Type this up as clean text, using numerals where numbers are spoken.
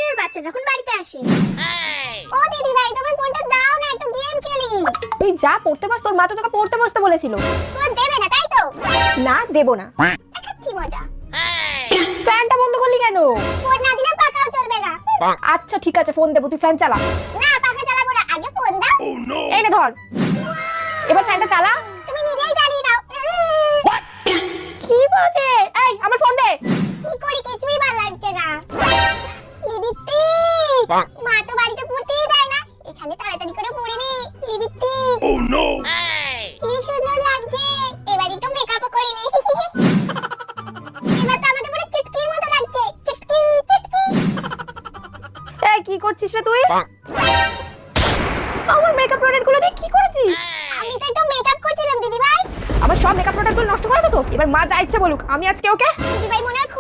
ওর বাচ্চা যখন বাড়িতে আসে। ও দিদি ভাই তোমার ফোনটা দাও না, একটু গেম খেলি। তুই যা পড়তে বস, তোর মা তো তোকে পড়তে বসতে বলেছিল। ফোন দেবে না তাই তো? না দেব না। দেখাচ্ছি মজা। ফ্যানটা বন্ধ করলি কেন? ফোন না দিলে পাখাও চলবে না। আচ্ছা ঠিক আছে, ফোন দেবো, তুই ফ্যান চালা। না পাখা চালাবো না, আগে ফোন দাও। এই নে ধর, এবার ফ্যানটা চালা। তুমি নিজেই চালিয়ে দাও। কি বাজে? এই আমার ফোন দে। কি করি কিছুই ভালো লাগছে না। লিবিত্তি মা তো বাড়িতে পড়তেই দেয় না, এখানে তাড়াতাড়ি করে পড়ে নি। লিবিত্তি কি সুন্দর লাগছে, এবার একটু মেকআপও করে নি। এবার তো আমাদের পুরো চুটকির মতো লাগছে, চুটকি চুটকি। এই কি করছিস রে তুই? আমার মেকআপ প্রোডাক্ট গুলো দিয়ে কি করেছিস? আমি তো একটু মেকআপ করছিলাম দিদি ভাই। আমার সব মেকআপ প্রোডাক্ট গুলো নষ্ট করেছো তো। এবার মা যা ইচ্ছে বলুক, আমি আজকে ওকে দিদি ভাই মনে হয়